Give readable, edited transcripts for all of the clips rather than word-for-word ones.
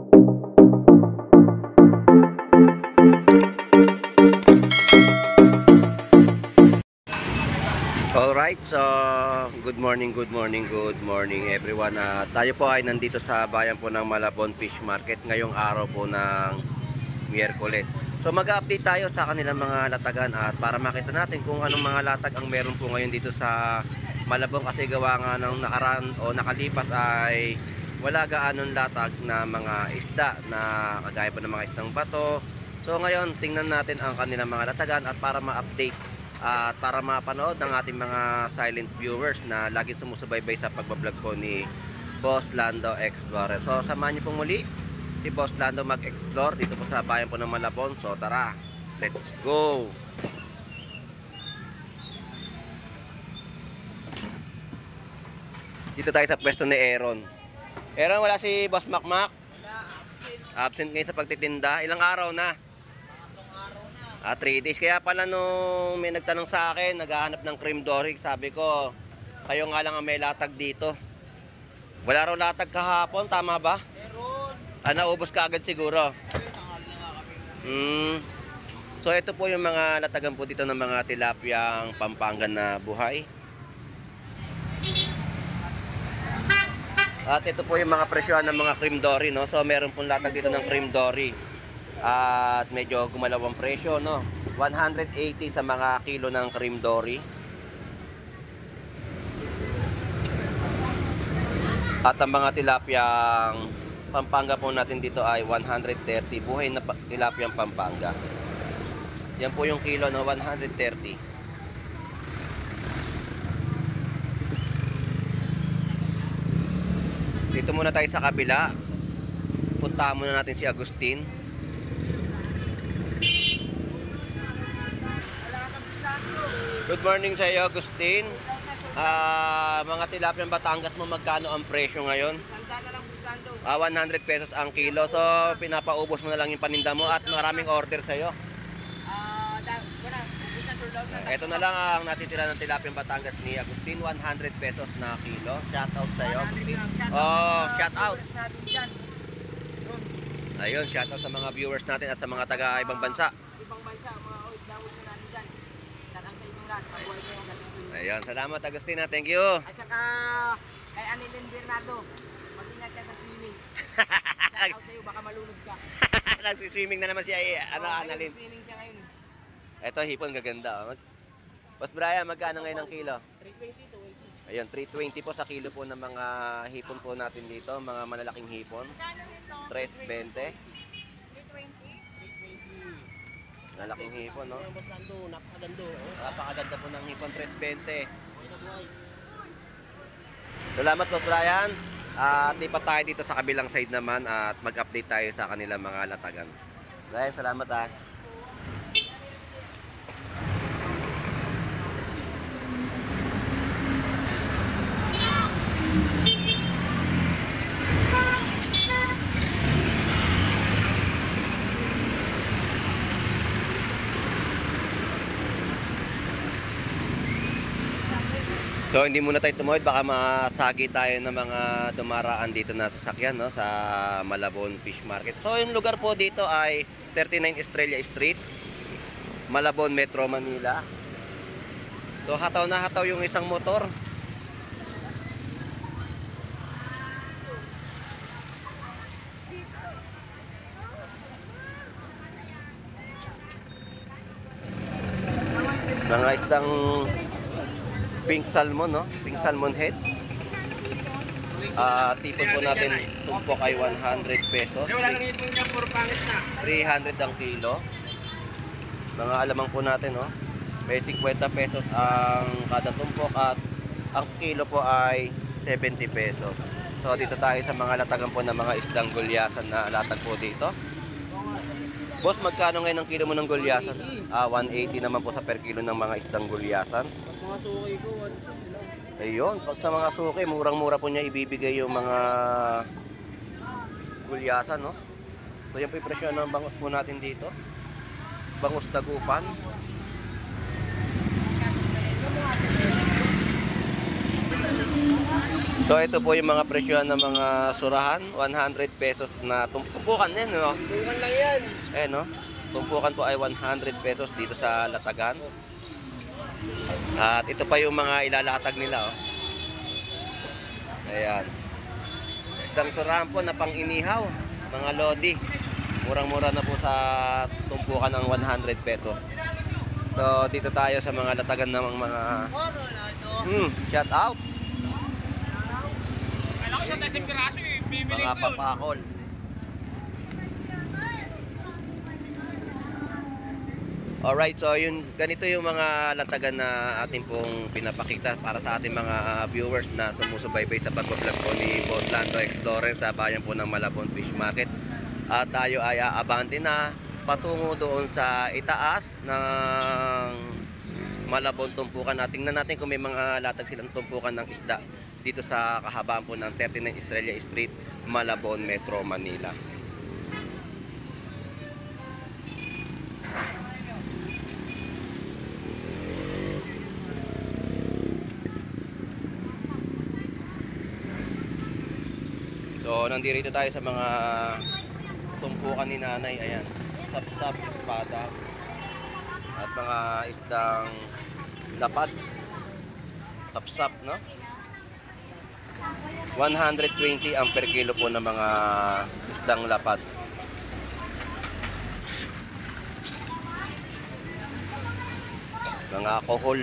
Alright, so good morning everyone. Tayo po ay nandito sa bayan po ng Malabon Fish Market ngayong araw po ng Miyerkules. So mag-update tayo sa kanilang mga latagan at para makita natin kung anong mga latag ang meron po ngayon dito sa Malabon, kasi gawa nga ng nakaraan o nakalipas ay wala gaanong latag na mga isda na kagaya po ng mga isdang bato. So ngayon tingnan natin ang kanilang mga latagan at para ma-update at para mapanood ng ating mga silent viewers na laging sumusubaybay sa pagbablog po ni Boss Lando Explorer. So samahan niyo pong muli si Boss Lando mag-explore dito po sa bayan po ng Malabon. So tara, let's go! Dito tayo sa pwesto ni Aaron. Aaron, wala si Boss Makmak? Absent ngayon sa pagtitinda. Ilang araw na? 3 days. Kaya pala nung may nagtanong sa akin, naghahanap ng cream dory, sabi ko, kayo nga lang ang may latag dito. Wala raw latag kahapon, tama ba? Meron. Naubos ka agad siguro. So ito po yung mga latagan po dito ng mga tilapiyang Pampangan na buhay. At ito po yung mga presyohan ng mga cream dory, no? So meron pong latag dito ng cream dory. At medyo gumalaw ang presyo, no? 180 sa mga kilo ng cream dory. At ang mga tilapiyang Pampanga po natin dito ay 130. Buhay na tilapiyang Pampanga. Yan po yung kilo, no? 130. Dito muna tayo sa kabila. Puntahan muna natin si Agustin. Good morning sa iyo, Agustin. Mga tilapiyang Batangas mo, magkano ang presyo ngayon? 100 pesos ang kilo. So pinapaubos mo na lang yung paninda mo at maraming order sa iyo. Ito na lang ang natitira ng tilapiyang Batangas ni Agustin, 100 pesos na kilo. Shout out sa iyo. Oh, shout out. Ayun, shout out sa mga viewers natin at sa mga taga ibang bansa. Mga OFW natin dyan. Shout out sa inyong lahat. Mabuhay mo yung Agustin. Ayun, salamat Agustin, thank you. At saka kay Anilin Bernardo, mag-ingat ka sa swimming. Shout out sa iyo, baka malunod ka. Nag-swimming na naman siya, Anilin. Swimming siya ngayon. Ito, hipon, gaganda. Boss Brian, magkano ngayon ang kilo? 320 to 80. Ayun, 320 po sa kilo po ng mga hipon po natin dito, mga malalaking hipon. 320. 320. Malaking hipon, no? Napakaganda po ng hipon, 320. Salamat po, Brian. At di pa tayo dito sa kabilang side naman at mag-update tayo sa kanilang mga latagan. Brian, salamat ah. So hindi muna tayo tumuhid, baka masagi tayo ng mga dumaraan dito na sasakyan, no, sa Malabon Fish Market. So yung lugar po dito ay 39 Estrella Street, Malabon, Metro Manila. So hataw na hataw yung isang motor. Mga isang pink salmon, no? Pink salmon head. Tipon po natin tumpok ay 100 pesos. 300 ang kilo. Mga alamang po natin, no? May 50 pesos ang kada tumpok at ang kilo po ay 70 pesos. So dito tayo sa mga latagan po ng mga isdang gulyasan na latag po dito. Boss, magkano ngayon ang kilo mo ng gulyasan? 180 naman po sa per kilo ng mga isdang gulyasan. Mga suki ko, 160 lang. Ayun, pag sa mga suki, murang-mura po niya ibibigay yung mga gulyasan, no? So yan po yung presyo ng bangus po natin dito. Bangus dagupan. So ito po yung mga presyohan ng mga surahan, 100 pesos na tumpukan yan, no? Bukan lang yan. Eh, no? Tumpukan po ay 100 pesos dito sa Latagan. At ito pa yung mga ilalatag nila, oh. Ayan. Isang surahan po na pang-inihaw, mga lodi. Murang-mura na po sa tumpukan ng 100 pesos. So, dito tayo sa mga latagan ng mga shout out. Kailangan ko sa tasing piraso eh. Bibili Mga ko yun. papakol. Alright, so yun, ganito yung mga latagan na ating pong pinapakita para sa ating mga viewers na sumusubaybay sa pag-vlog po ni Boss Lando Explorer sa bayan po ng Malabon Fish Market. At tayo ay aabante na patungo doon sa itaas ng Malabon tumpukan. At tingnan natin kung may mga latag silang tumpukan ng isda dito sa kahabaan po ng 39 Estrella Street, Malabon, Metro Manila. So, nandito tayo sa mga tumpukan ni nanay. Ayan, sap-sap, espada, at mga isdang lapad. Sap-sap, no? 120 ang per kilo po ng mga isdang lapad. Mga alcohol.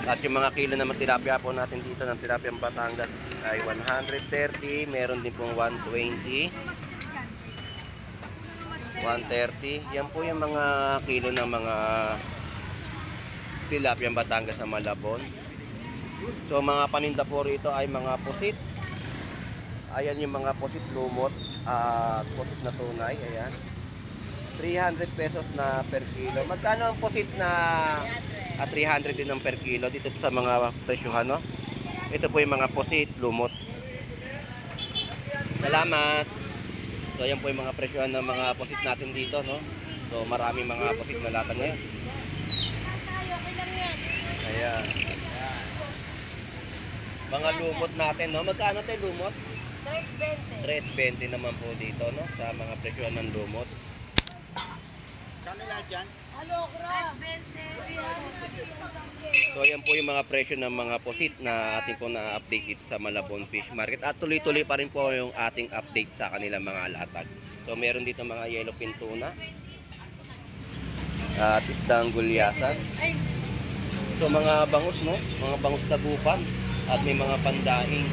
At yung mga kilo na tilapia po natin dito ng tilapia Batangas ay 130, meron din pong 120, 130. Yan po yung mga kilo ng mga tilapia Batangas sa Malabon. So mga paninda po rito ay mga pusit. Ayan yung mga pusit lumot at pusit na tunay. Ayan, 300 pesos na per kilo. Magkano ang pusit na 300 din ang per kilo dito sa mga presyuhan, no? Ito po yung mga pusit lumot. Salamat. So ayan po yung mga presyuhan ng mga pusit natin dito, no? So maraming mga pusit na latag ngayon. Ayan. Mga lumot natin, no? Magkano tayo lumot? 320 naman po dito, no? Sa mga presyuhan ng lumot. Saan nila dyan? So ayan po yung mga presyo ng mga pusit na ating po na-update dito sa Malabon Fish Market. At tuloy-tuloy pa rin po yung ating update sa kanilang mga latag. So meron dito mga yellowfin tuna at isdang gulyasan. So mga bangus, no? Mga bangus tagupan at may mga pandaing.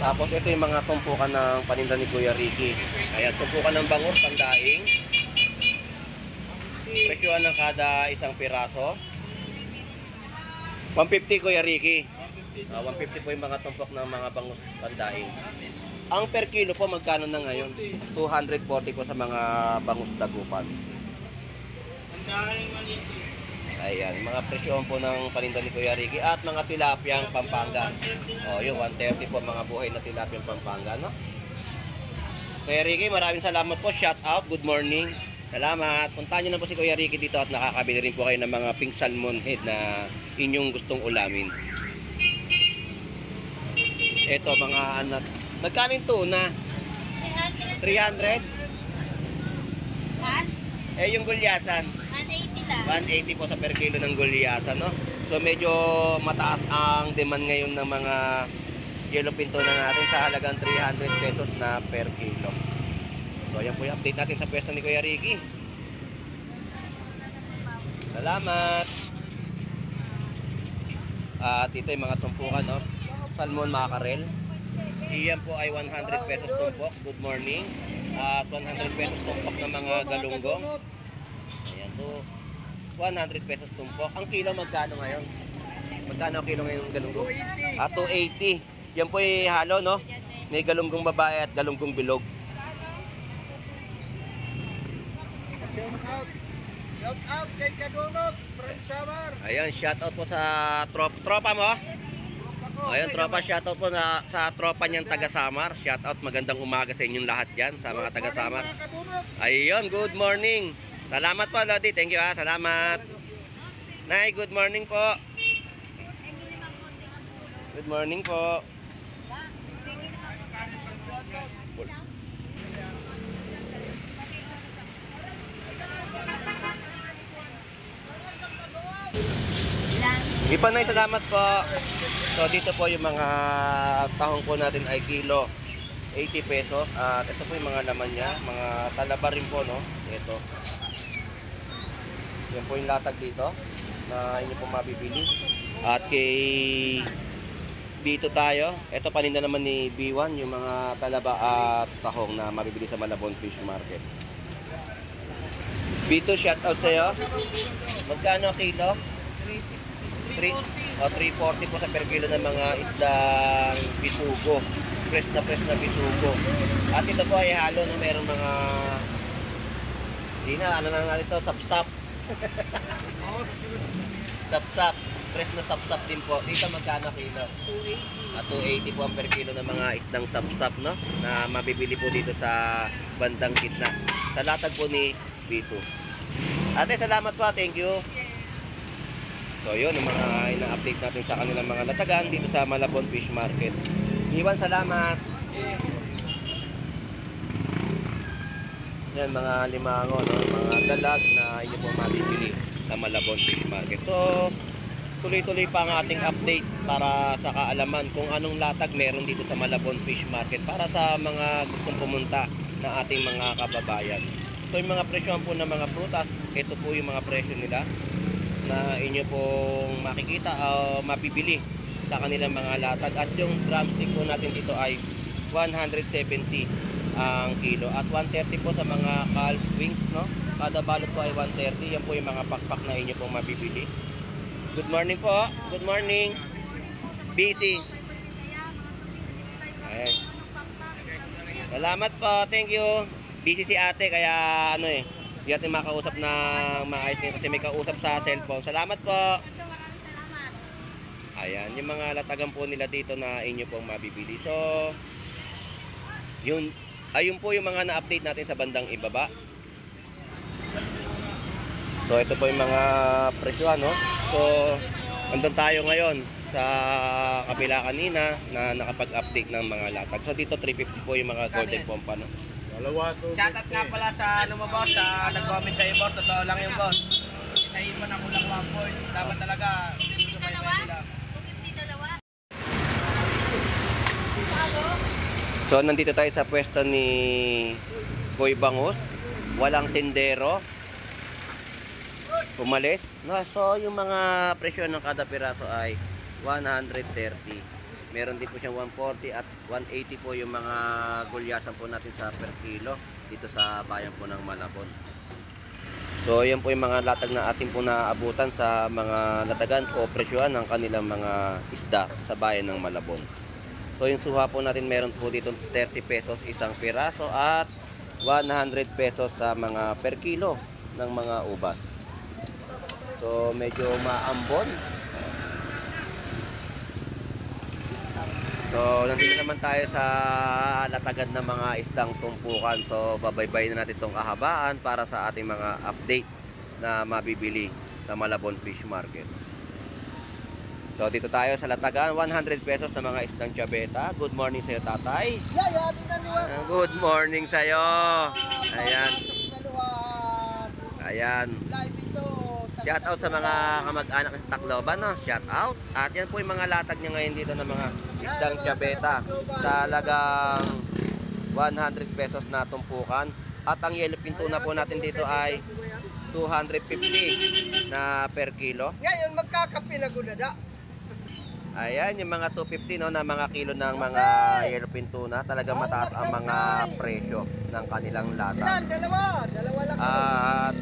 Tapos ito yung mga tumpukan ng paninda ni Kuya Ricky. Ayan, tumpukan ng bangus, pandaing. Presyuhan ng kada isang piraso. 150 Kuya Ricky. 150 po yung mga tumpok ng mga bangus pandaing. Ang per kilo po magkano na ngayon? 240 po sa mga bangus dagupan. Ang daming maliit. Ayan, mga presyon po ng paninda ni Kuya Ricky at mga tilapiyang Pampanga. O, yung 130 po mga buhay na tilapiyang Pampanga, no? Kuya Ricky, maraming salamat po. Shout out, good morning. Salamat. Puntahan nyo na po si Kuya Ricky dito at nakakabili rin po kayo ng mga pink salmon head na inyong gustong ulamin. Ito, mga anak. Magkano yung tuna? 300? Cash? Eh, yung gulyasan? 180 lang. 180 po sa per kilo ng gulyasan, no? So medyo mataas ang demand ngayon ng mga yellowfin tuna natin sa halagang 300 pesos na per kilo. So ayan po yung update natin sa pwesto ni Kuya Ricky. Salamat. At ito yung mga tumpukan, no? Salmon mackerel. Iyan po ay 100 pesos tumpok. Good morning. At 100 pesos tumpok ng mga galunggong. Ayan po. 100 pesos tumpok. Ang kilo magkano ngayon? Magkano ang kilo ngayon galunggong? 280. 280. Yan po ay halo, no? May galunggong babae at galunggong bilog. Shout out. Shout out kay Kadunot, Frank Samar. Ayan, shout out po sa tropa mo. Ayun, tropa, shoutout po na sa tropa niyang taga Samar. Shoutout, magandang umaga sa inyong lahat dyan, sa mga taga Samar. Ayun, good morning. Salamat po, Lodi. Thank you, ha. Salamat. Nay, good morning po. Good morning po. Ipanay, salamat po. So dito po yung mga tahong po natin ay kilo 80 pesos. At ito po yung mga laman niya, mga talaba rin po, no? Ito. Yan po yung latag dito na inyo po mabibili. At kay dito tayo, ito paninda naman ni B1 yung mga talaba at tahong na mabibili sa Malabon Fish Market. B2, shout out sa'yo. Magkano kilo? 340 po sa per kilo ng mga isdang bisugo. Fresh na bisugo. At ito po ay halo na meron mga hindi na, ano na natin ito, sapsap. Sapsap. Fresh na sapsap din po. Dito magkano kilo? 280. At 280 po ang per kilo ng mga isdang sapsap, no? Na mabibili po dito sa bandang gitna. Sa latag po ni B2. Ate, salamat po. Thank you. So yun, yung mga ina-update natin sa kanilang mga latagan dito sa Malabon Fish Market. Iwan, salamat. Yan, mga limango, no? Mga dalag na inyo po mabibili sa Malabon Fish Market. So, tuloy-tuloy pa ang ating update para sa kaalaman kung anong latag meron dito sa Malabon Fish Market para sa mga gustong pumunta na ating mga kababayan. So, yung mga presyohan po ng mga prutas, ito po yung mga presyo nila na inyo pong makikita o mapibili sa kanilang mga latag. At yung drumstick po natin dito ay 170 ang kilo at 130 po sa mga calf wings, no? Kada balot po ay 130. Yan po yung mga pakpak na inyo pong mabibili. Good morning po. Good morning. Busy. Ayan. Salamat po. Thank you. Busy si ate kaya ano eh. Hindi natin makausap na maayos niya kasi may kausap sa cellphone. Salamat po. Ayan, yung mga latagan po nila dito na inyo pong mabibili. So, ayun po yung mga na-update natin sa bandang ibaba. So, ito po yung mga presyo, no? So, andun tayo ngayon sa kabila kanina na nakapag-update ng mga latag. So, dito 350 po yung mga golden pompa, no? Dalawa to. Shoutout nga pala sa ano mo boss, sa nag-comment sa iyo boss, totoo lang yung boss. Sa iyo pa na kulang 1 point. Dapat talaga dito kayo nila. 250 dalawa. So, nandito tayo sa pwesto ni Boy Bangus. Walang tindero. Umalis. No, so, yung mga presyo ng kada piraso ay 130. Meron din po siyang 140 at 180 po yung mga gulyasan po natin sa per kilo dito sa bayan po ng Malabon. So, yan po yung mga latag na ating po naabutan sa mga latagan o presyohan ng kanilang mga isda sa bayan ng Malabon. So, yung suha po natin meron po dito 30 pesos isang piraso at 100 pesos sa mga per kilo ng mga ubas. So, medyo maambon. So, nandito naman tayo sa latagan ng mga isdang tumpukan. So, babaybayin na natin itong kahabaan para sa ating mga update na mabibili sa Malabon Fish Market. So, dito tayo sa latagan, 100 pesos na mga isdang chabeta. Good morning sa'yo, tatay. Yaya, dinaliwan. Good morning sa'yo. Ayan. Ayan. Live ito. Shout out sa mga kamag-anak sa Tacloban, no? Shout out. At yan po yung mga latag niya ngayon dito ng mga isdang chabeta. Talagang 100 pesos na tumpukan. At ang yellow pintuna po natin dito ay 250 na per kilo. Ngayon, magkakape na gudada. Ayan, yung mga 250 no, na mga kilo ng mga yellow pintuna. Talagang mataas ang mga presyo ng kanilang latag. Ilan? Dalawa. Dalawa lang. At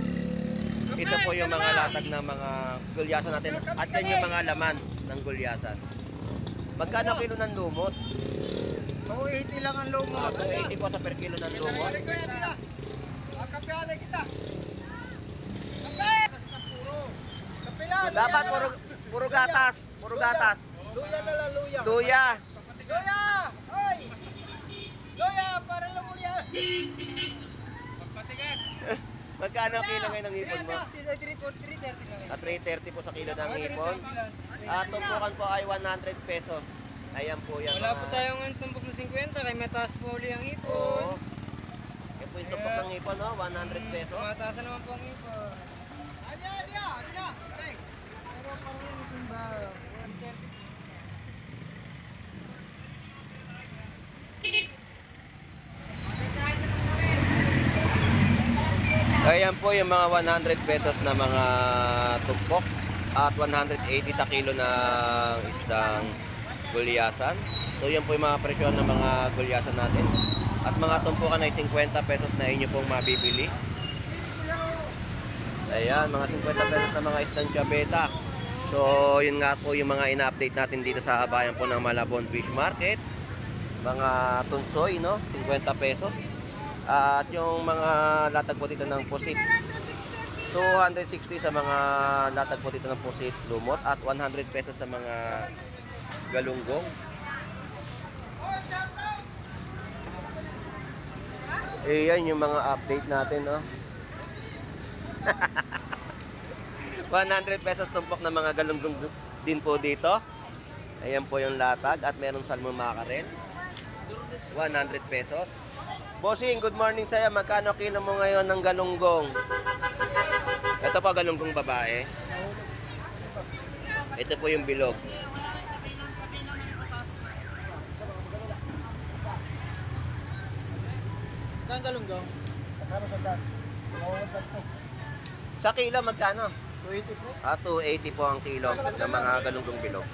ito po yung mga latag ng mga gulyasan natin. At yan yung mga laman ng gulyasan. Magkano kilo ng lumot? 280 lang ang lumot. 280 po sa per kilo ng lumot. Kape ko yan nila. Kape alay kita. Kape! Kape lang. Dapat puro gatas. Puro gatas. Luya na lang, luya. Luya. Luya! Hoy! Luya! Para lang mo yan. Magkano kilo ngayon ng hipon mo? 330 At 330 po sa kilo ng hipon. At tumpukan po ay 100 pesos Ayan po yan. Wala po tayong tumbok na 50, kaya mataas po uli ang Oo. ipon. Yan po yung tupok ng ipon, no? 100 pesos. Tumataas na naman po ang ipon. Okay. Pero parang yung ipon ba? 130. Ayan po yung mga 100 pesos na mga tumpok at 180 sa kilo ng isdang gulyasan. So yan po yung mga presyo ng mga gulyasan natin. At mga tumpukan ay 50 pesos na inyo pong mabibili. Ayan, mga 50 pesos na mga isdang chabeta. So yun nga po yung mga ina-update natin dito sa bayan po ng Malabon Fish Market. Mga tunsoy, no? 50 pesos. At yung mga latag po dito ng pusit, 260 sa mga latag po dito ng pusit lumot at 100 pesos sa mga galunggong. Ayan yung mga update natin, no? 100 pesos tumpok na mga galunggong din po dito. Ayan po yung latag at meron salmon mackerel. 100 pesos. Bossing, good morning sa'yo. Magkano kilo mo ngayon ng galunggong? Ito po galunggong babae. Ito po yung bilog. Saan galunggong? Sa kilo, magkano? 280 po. 280 po ang kilo ng mga galunggong bilog.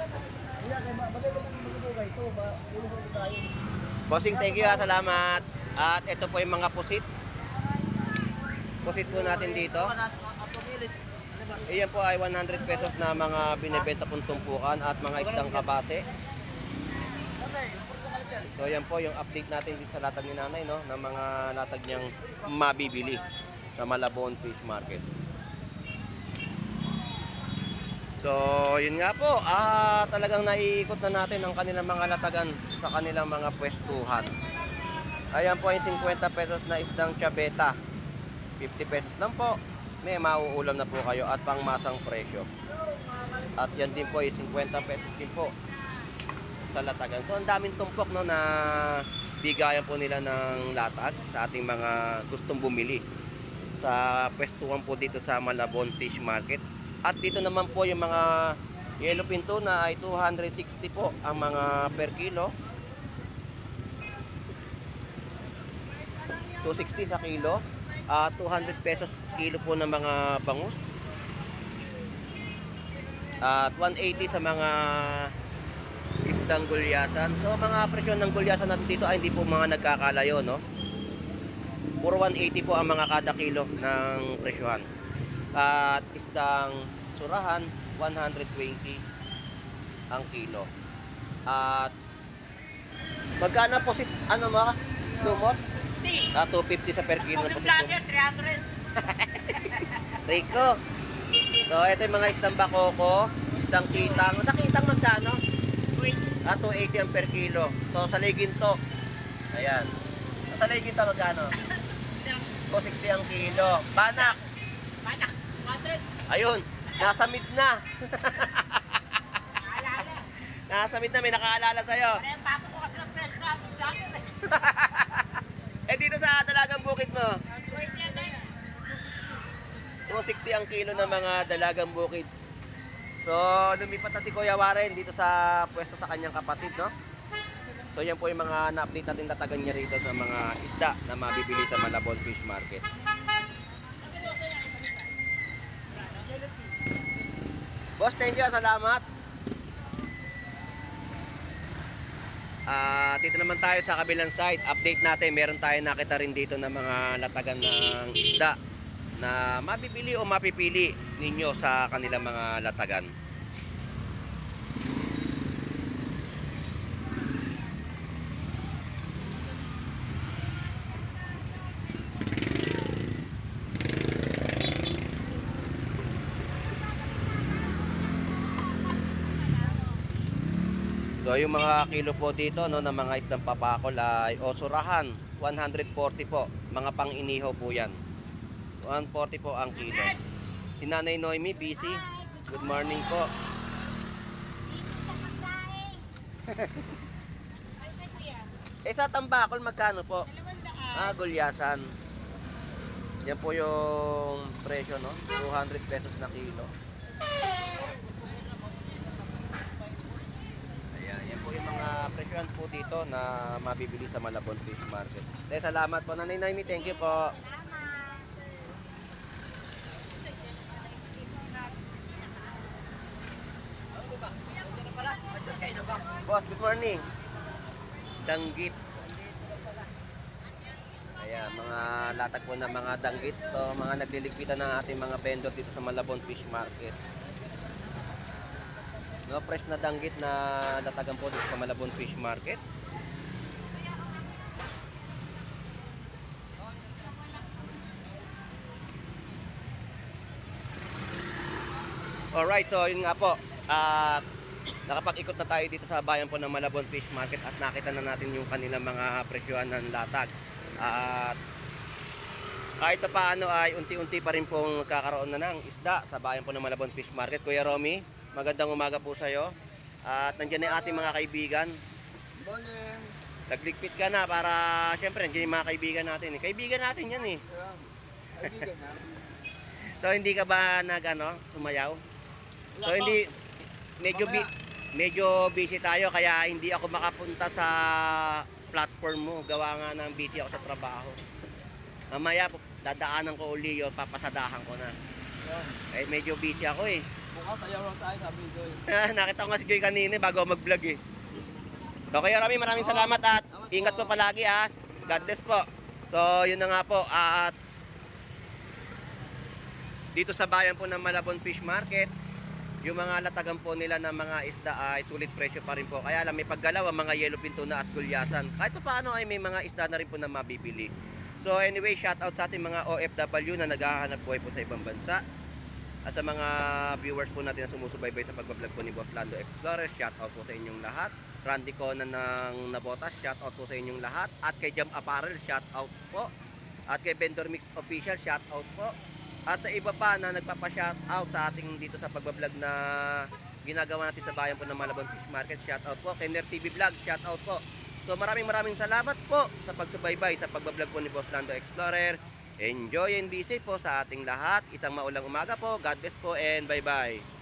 Bossing, thank you ha. Salamat. At ito po yung mga pusit. Pusit po natin dito. Iyan po ay 100 pesos na mga binibenta pong tumpukan at mga isdang kabate. So yan po yung update natin dito sa latag ni nanay, no, ng mga latag niyang mabibili sa Malabon Fish Market. So yun nga po, talagang naiikot na natin ang kanilang mga latagan sa kanilang mga pwestuhan. Ayan po yung 50 pesos na isdang chabeta. 50 pesos lang po. May mauulam na po kayo at pangmasang presyo. At yan din po yung 50 pesos din po sa latagan. So ang daming tumpok, no, na bigayan po nila ng latag sa ating mga gustong bumili sa pwestuhan po dito sa Malabon Fish Market. At dito naman po yung mga yellowfin tuna ay 260 po ang mga per kilo. 260 sa kilo. 200 pesos kilo po ng mga bangus. At 180 sa mga isdang gulyasan. So mga presyo ng gulyasan natin dito ay hindi po mga nagkakalayo, no? Puro 180 po ang mga kada kilo ng presyohan. At isdang surahan 120 ang kilo. At magkano po ano mga lumot? 250 sa per kilo na po. 300. Rico. So ito yung mga isdang bakoko, isdang kitang. Sa kitang magkano? 280 ang per kilo. So sa liginto, ayan. Sa liginto magkano? 260 ang kilo. Banak. 100. Ayun, nasa mid na. Nasa mid na, may nakaalala sa'yo. Bato ko kasi ng presyo sa ating vlogger. Eh dito sa dalagang bukid mo, 260 ang kilo ng mga dalagang bukid. So lumipat na si Kuya Warren dito sa pwesto sa kanyang kapatid, no? So yan po yung mga na-update natin tatagan niya rito sa mga isda na mabibili sa Malabon Fish Market. Boss, thank you, salamat. Dito naman tayo sa kabilang side. Update natin, meron tayo nakita rin dito ng mga latagan ng isda na mabibili o mapipili ninyo sa kanilang mga latagan. So yung mga kilo po dito, no, ng mga isdang papakol ay osurahan 140 po, mga pang-inihaw po yan. 140 po ang kilo. Si Nanay Noemi busy. Good morning po. Eh sa tambakol magkano po? Gulyasan. Yan po yung presyo, no? 200 pesos na kilo. Ayan, yan po yung mga presyohan po dito na mabibili sa Malabon Fish Market. Salamat po, Nanay Naimi. Thank you po. Boss, good morning. Danggit. Ayan, mga latag po na mga danggit. So, mga nagliligpitan ng ating mga vendor dito sa Malabon Fish Market. No, fresh na danggit na latagan po dito sa Malabon Fish Market. Alright, so yun nga po. Nakapag-ikot na tayo dito sa bayan po ng Malabon Fish Market at nakita na natin yung kanilang mga presyohan ng latag. At kahit na paano ay unti-unti pa rin pong kakaroon na ng isda sa bayan po ng Malabon Fish Market. Kuya Romy, magandang umaga po sa iyo. At nandiyan na yung ating mga kaibigan. Morning. Nagligpit ka na para syempre nandiyan yung mga kaibigan natin. Kaibigan natin yan eh. Kaibigan na. So hindi ka ba sumayaw? So hindi medyo busy tayo kaya hindi ako makapunta sa platform mo. Gawa nga ng busy ako sa trabaho. Mamaya dadaanan ko uli yun, papasadahan ko na. Eh medyo busy ako eh. Bukas ayaw lang tayo sabi ko. Nakita ko nga si Joy kanina bago ako mag-vlog eh. So kaya maraming salamat at ingat po palagi ah. God bless po. So yun na nga po at dito sa bayan po ng Malabon Fish Market, yung mga latagan po nila ng mga isda ay sulit presyo pa rin po. Kaya lang may paggalaw ang mga yellowfin tuna at gulyasan. Kahit pa paano ay may mga isda na rin po na mabibili. So anyway, shout out sa ating mga OFW na naghahanap buhay po sa ibang bansa. At sa mga viewers po natin na sumusubaybay sa pagbablog po ni Boss Lando Explorer, shout out po sa inyong lahat. Randy Conan ng Nabotas, shout out po sa inyong lahat. At kay Jam Apparel, shout out po. At kay Vendor Mix Official, shout out po. At sa iba pa na nagpapa-shoutout sa ating dito sa pagbablog na ginagawa natin sa bayan po ng Malabon Fish Market, shoutout po. Kay Ner TV Vlog, shoutout po. So maraming salamat po sa pagsubaybay sa pagbablog po ni Boss Lando Explorer. Enjoy and be safe po sa ating lahat. Isang maulang umaga po. God bless po and bye-bye.